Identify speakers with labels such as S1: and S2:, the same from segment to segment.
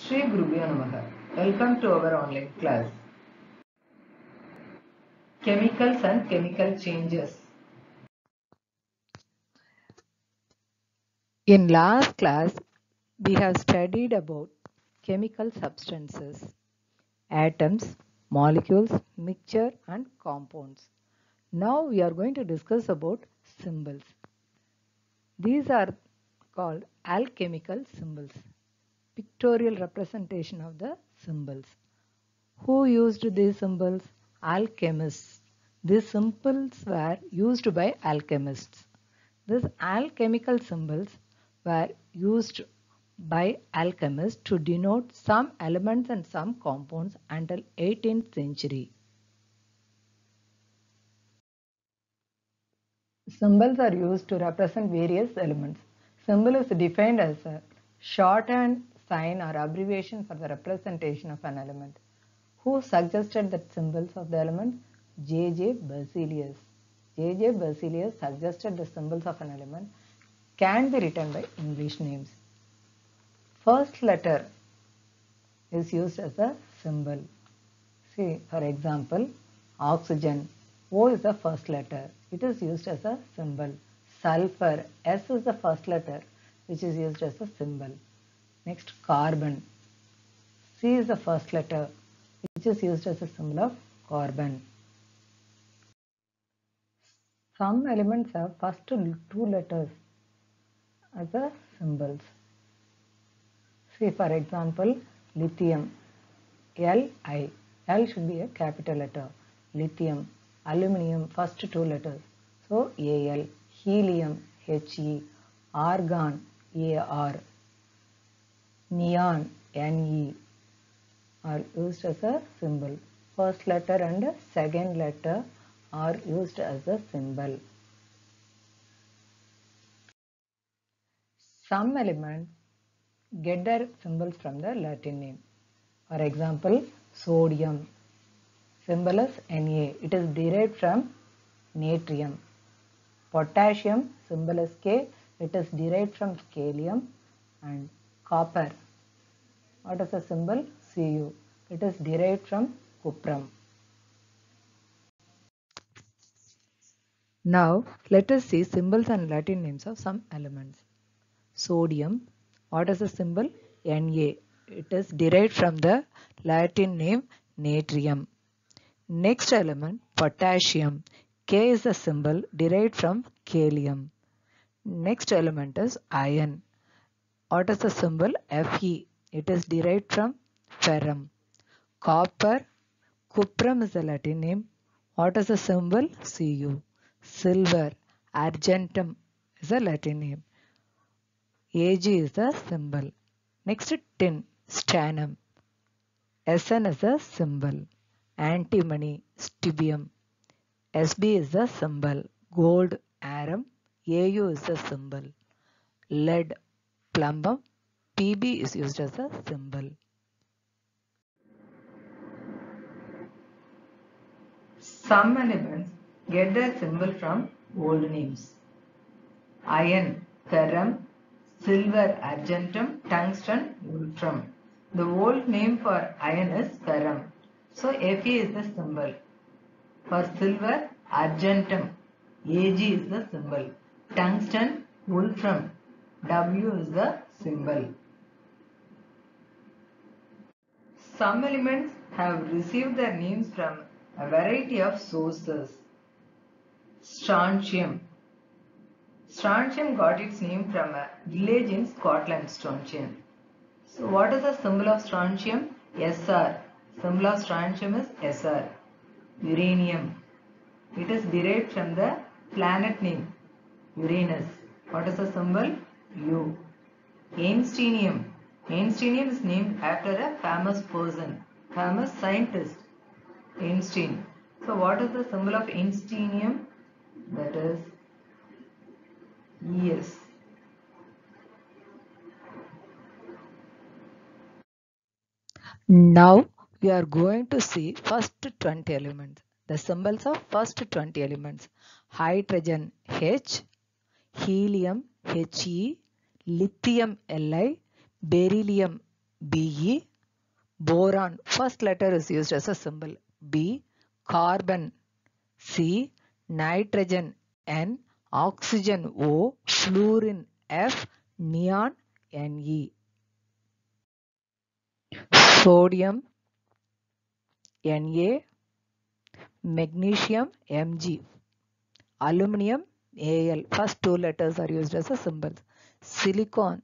S1: Shri Gurubhyo Namaha. Welcome to our online class. Chemicals and chemical changes. In last class, we have studied about chemical substances, atoms, molecules, mixture and compounds. Now we are going to discuss about symbols. These are called alchemical symbols, pictorial representation of the symbols. Who used these symbols? Alchemists. These symbols were used by alchemists. These alchemical symbols were used by alchemists to denote some elements and some compounds until 18th century. Symbols are used to represent various elements. Symbol is defined as a shorthand sign or abbreviation for the representation of an element. Who suggested the symbols of the element? J.J. Berzelius. J.J. Berzelius suggested the symbols of an element can be written by English names. First letter is used as a symbol. See, for example, oxygen. O is the first letter. It is used as a symbol. Sulfur. S is the first letter, which is used as a symbol. Next, carbon. C is the first letter, which is used as a symbol of carbon. Some elements have first two letters as the symbols. See, for example, lithium. Li. L should be a capital letter. Lithium. Aluminium, first two letters. So, Al. Helium. He. Argon. Ar. Neon. Ne are used as a symbol. First letter and second letter are used as a symbol. Some elements get their symbols from the Latin name. For example, sodium. Symbol is Na. It is derived from natrium. Potassium. Symbol is K. It is derived from scalium. And copper. What is the symbol? Cu. It is derived from cuprum. Now, let us see symbols and Latin names of some elements. Sodium. What is the symbol? Na. It is derived from the Latin name natrium. Next element, potassium. K is the symbol derived from kalium. Next element is iron. What is the symbol? Fe. It is derived from ferrum. Copper. Cuprum is the Latin name. What is the symbol? Cu. Silver. Argentum is the Latin name. Ag is the symbol. Next, tin. Stannum. Sn is the symbol. Antimony. Stibium. Sb is the symbol. Gold. Arum. Au is the symbol. Lead. Plumbum. Pb is used as a symbol. Some elements get their symbol from old names. Iron, ferrum, silver, argentum, tungsten, wolfram. The old name for iron is ferrum. So Fe is the symbol. For silver, argentum. Ag is the symbol. Tungsten, wolfram. W is the symbol. Some elements have received their names from a variety of sources. Strontium. Strontium got its name from a village in Scotland, Strontium. So what is the symbol of strontium? Sr. Symbol of strontium is Sr. Uranium. It is derived from the planet name Uranus. What is the symbol? U. Einsteinium. Einsteinium is named after a famous person, famous scientist, Einstein. So what is the symbol of Einsteinium? That is Es. Now we are going to see first 20 elements. The symbols of first 20 elements. Hydrogen H, helium He, lithium Li, beryllium Be. Boron, first letter is used as a symbol B. Carbon C. Nitrogen N. Oxygen O. Fluorine F. Neon Ne. Sodium Na. Magnesium Mg. Aluminium Al, first two letters are used as a symbol. Silicon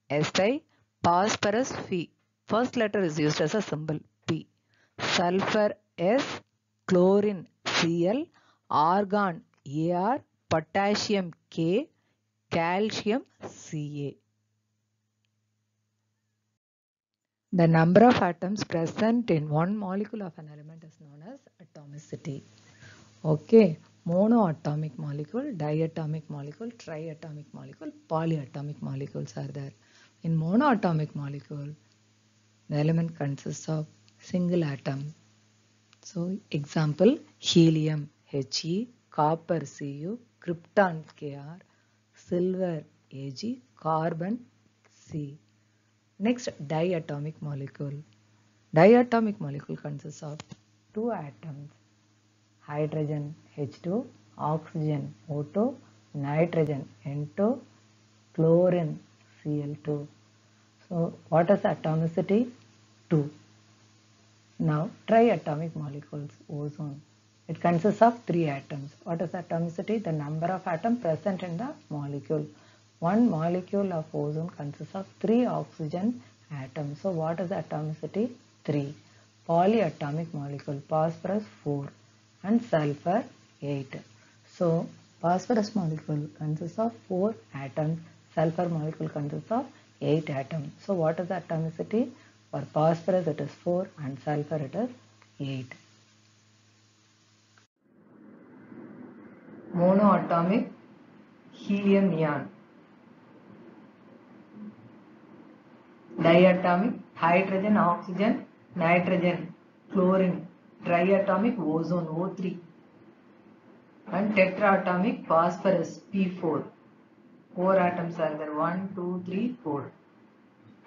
S1: Si. Phosphorus Fe, first letter is used as a symbol P. Sulfur S. Chlorine Cl. Argon Ar. Potassium K. Calcium Ca. The number of atoms present in one molecule of an element is known as atomicity. Okay, monoatomic molecule, diatomic molecule, triatomic molecule, polyatomic molecules are there. In monoatomic molecule, the element consists of single atom. So, example, helium He, copper Cu, krypton Kr, silver Ag, carbon C. Next, diatomic molecule. Diatomic molecule consists of two atoms, hydrogen H2, oxygen O2, nitrogen N2, chlorine Cl2. So, what is atomicity? 2. Now, triatomic molecules, ozone. It consists of 3 atoms. What is atomicity? The number of atoms present in the molecule. One molecule of ozone consists of 3 oxygen atoms. So, what is atomicity? 3. Polyatomic molecule, phosphorus 4 and sulfur 8. So, phosphorus molecule consists of 4 atoms. Sulfur molecule consists of 8 atoms. So, what is atomicity? For phosphorus it is 4 and sulfur it is 8. Monoatomic helium neon. Diatomic hydrogen, oxygen, nitrogen, chlorine. Triatomic ozone O3. And tetraatomic phosphorus P4. 4 atoms are there, 1, 2, 3, 4.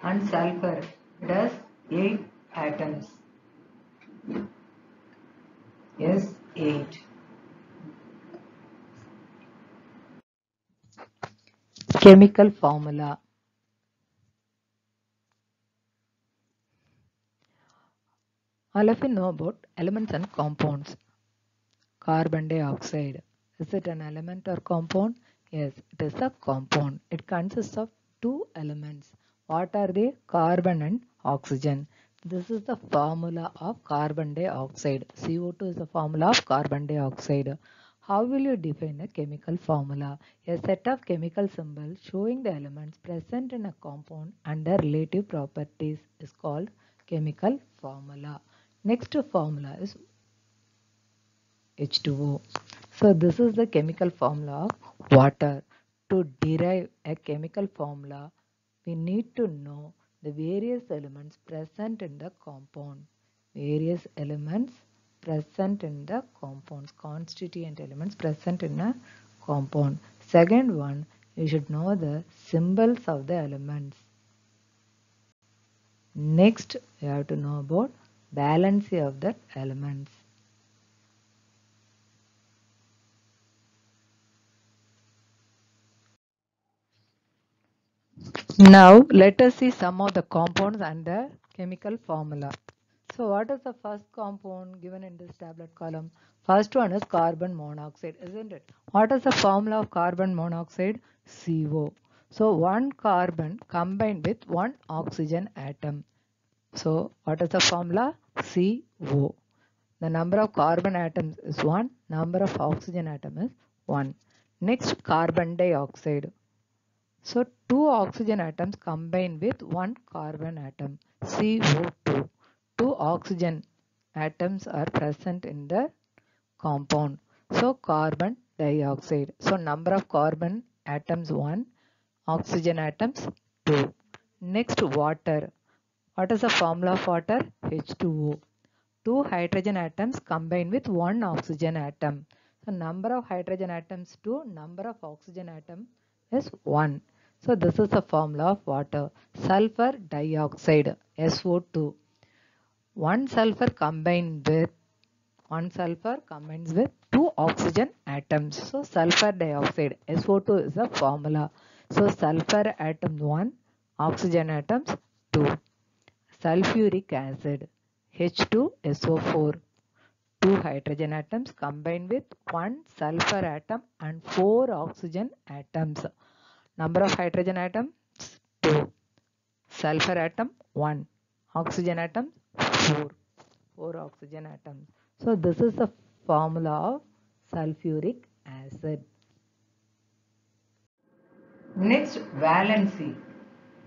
S1: And sulfur, it has 8 atoms. Yes, 8. Chemical formula. All of you know about elements and compounds. Carbon dioxide. Is it an element or compound? Yes, it is a compound. It consists of two elements. What are they? Carbon and oxygen. This is the formula of carbon dioxide. CO2 is the formula of carbon dioxide. How will you define a chemical formula? A set of chemical symbols showing the elements present in a compound and their relative properties is called chemical formula. Next formula is H2O. So this is the chemical formula of water. To derive a chemical formula, we need to know the various elements present in the compound. Various elements present in the compounds, constituent elements present in a compound. Second one, you should know the symbols of the elements. Next, you have to know about valency of the elements. Now let us see some of the compounds and the chemical formula. So what is the first compound given in this tablet column? First one is carbon monoxide, isn't it? What is the formula of carbon monoxide? CO. So one carbon combined with one oxygen atom. So what is the formula? CO. The number of carbon atoms is 1, number of oxygen atom is 1. Next, carbon dioxide. So two oxygen atoms combine with one carbon atom, CO2. Two oxygen atoms are present in the compound. So carbon dioxide. So number of carbon atoms 1, oxygen atoms 2. Next, water. What is the formula of water? H2O. Two hydrogen atoms combine with one oxygen atom. So number of hydrogen atoms 2, number of oxygen atom is 1. So this is the formula of water. Sulfur dioxide, SO2. One sulfur combines with two oxygen atoms. So sulfur dioxide, SO2 is the formula. So sulfur atom 1, oxygen atoms 2. Sulfuric acid, H2SO4. Two hydrogen atoms combined with one sulfur atom and four oxygen atoms. Number of hydrogen atoms 2. Sulfur atom 1. Oxygen atom 4. 4 oxygen atoms. So this is the formula of sulfuric acid. Next, valency.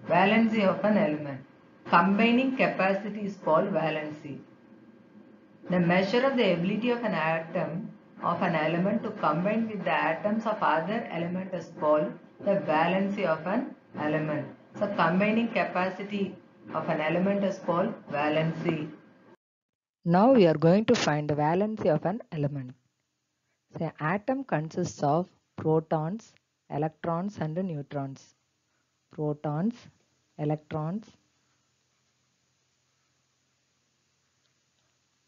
S1: Valency of an element. Combining capacity is called valency. The measure of the ability of an atom of an element to combine with the atoms of other element is called the valency of an element. So combining capacity of an element is called valency. Now we are going to find the valency of an element. The atom consists of protons, electrons and neutrons. Protons, electrons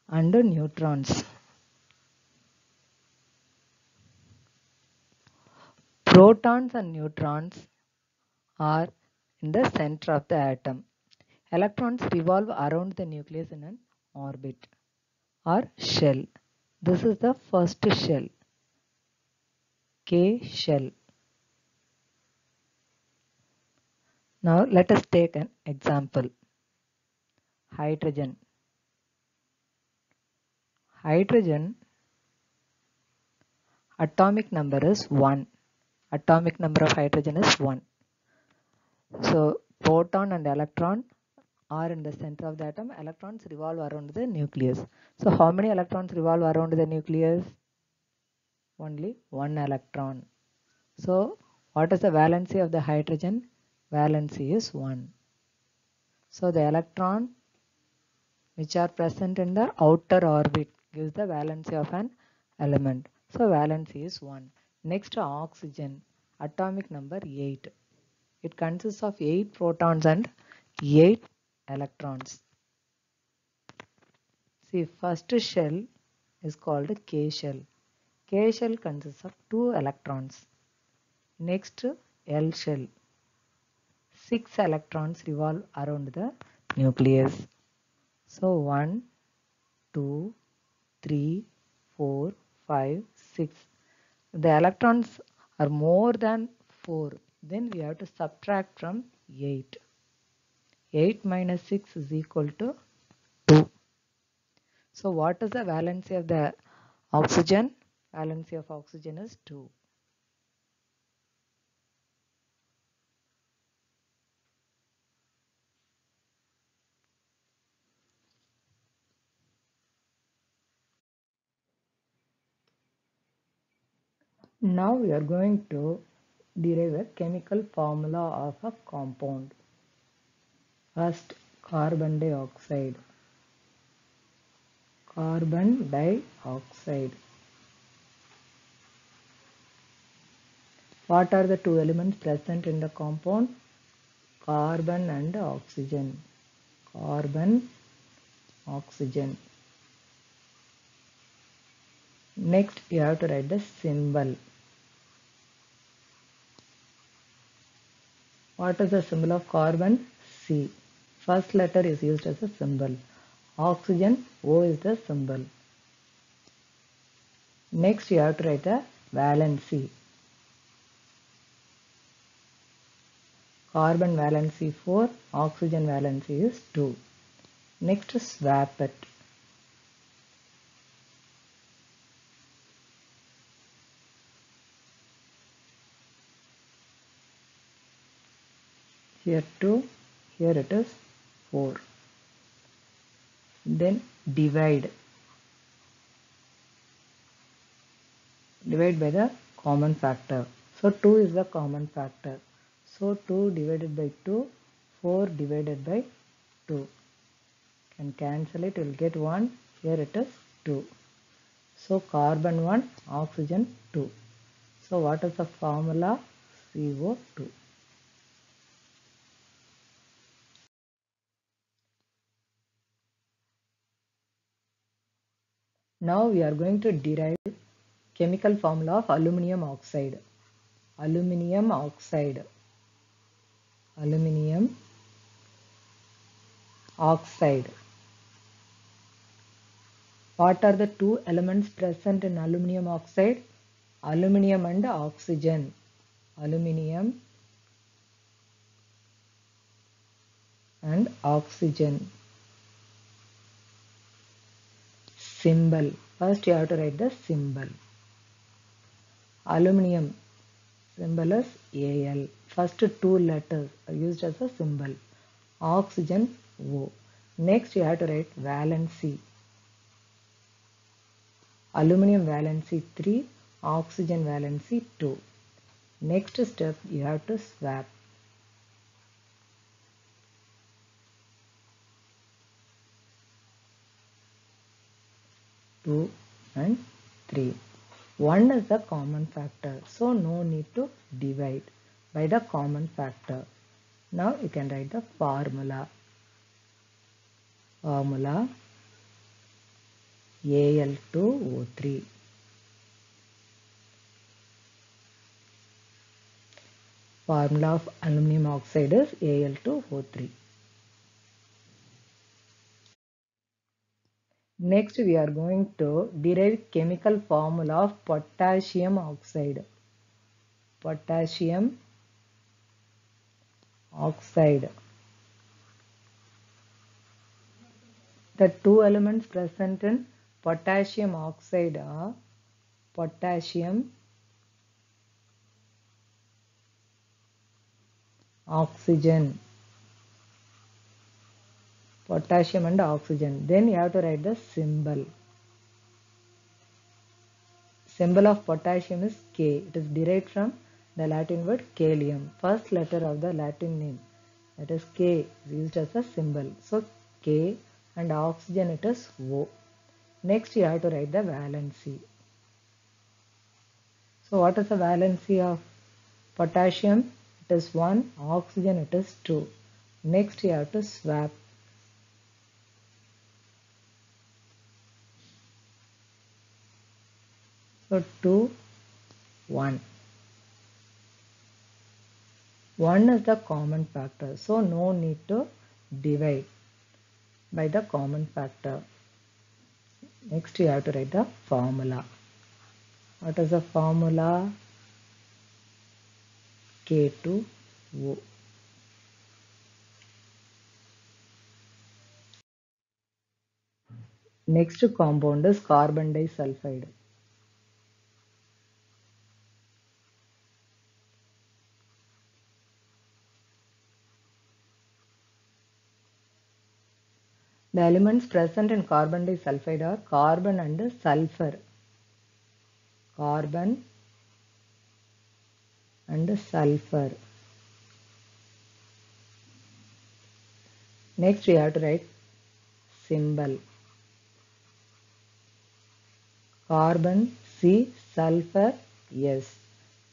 S1: and neutrons. Protons and neutrons are in the center of the atom. Electrons revolve around the nucleus in an orbit or shell. This is the first shell, K shell. Now let us take an example. Hydrogen. Hydrogen atomic number is 1. Atomic number of hydrogen is 1. So proton and electron are in the center of the atom. Electrons revolve around the nucleus. So how many electrons revolve around the nucleus? Only one electron. So what is the valency of the hydrogen? Valency is 1. So the electron which are present in the outer orbit gives the valency of an element. So valency is 1. Next, oxygen, atomic number 8. It consists of 8 protons and 8 electrons. See, first shell is called K shell. K shell consists of 2 electrons. Next, L shell. 6 electrons revolve around the nucleus. So 1, 2, 3, 4, 5, 6. The electrons are more than 4. Then we have to subtract from 8. 8 minus 6 is equal to 2. So what is the valency of the oxygen? Valency of oxygen is 2. Now we are going to derive a chemical formula of a compound. First, carbon dioxide. Carbon dioxide. What are the two elements present in the compound? Carbon and oxygen. Carbon, oxygen. Next, you have to write the symbol. What is the symbol of carbon? C. First letter is used as a symbol. Oxygen, O is the symbol. Next, you have to write the valency. Carbon valency 4, oxygen valency is 2. Next, swap it. Here 2, here it is 4. Then divide. Divide by the common factor. So 2 is the common factor. So 2 divided by 2, 4 divided by 2. Can cancel it, you will get 1. Here it is 2. So carbon 1, oxygen 2. So what is the formula? CO2. Now we are going to derive chemical formula of aluminum oxide. Aluminum oxide. Aluminum oxide. What are the two elements present in aluminum oxide? Aluminum and oxygen. Aluminum and oxygen. Symbol. First you have to write the symbol. Aluminum symbol is Al. First two letters are used as a symbol. Oxygen O. Next you have to write valency. Aluminum valency 3, oxygen valency 2. Next step you have to swap. 2 and 3. 1 is the common factor, so no need to divide by the common factor. Now you can write the formula. Formula Al2O3. Formula of aluminum oxide is Al2O3. Next we are going to derive chemical formula of potassium oxide. Potassium oxide. The two elements present in potassium oxide are potassium, oxygen. Potassium and oxygen. Then you have to write the symbol. Symbol of potassium is K. It is derived from the Latin word kalium. First letter of the Latin name, that is K, is used as a symbol. So K, and oxygen it is O. Next you have to write the valency. So what is the valency of potassium? It is 1, oxygen it is 2. Next you have to swap. So 2, 1. 1 is the common factor, so no need to divide by the common factor. Next you have to write the formula. What is the formula? K2O. Next compound is carbon disulfide. The elements present in carbon disulfide are carbon and sulfur. Carbon and sulfur. Next we have to write symbol. Carbon C, sulfur S.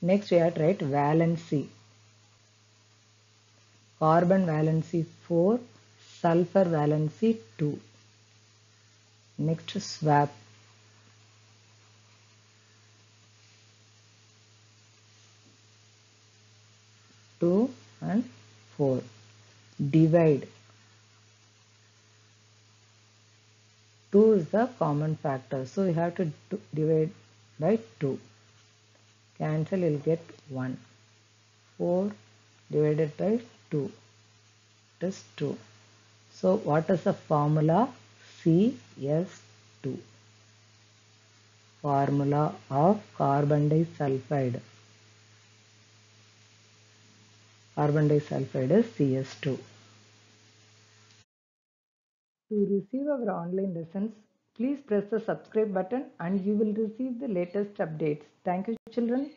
S1: Next we have to write valency. Carbon valency 4, sulfur valency 2. Next swap. 2 and 4. Divide. 2 is the common factor, so you have to divide by 2. Cancel, you'll get 1. 4 divided by 2. It is 2. So what is the formula? CS2. Formula of carbon disulfide. Carbon disulfide is CS2. To receive our online lessons, please press the subscribe button and you will receive the latest updates. Thank you, children.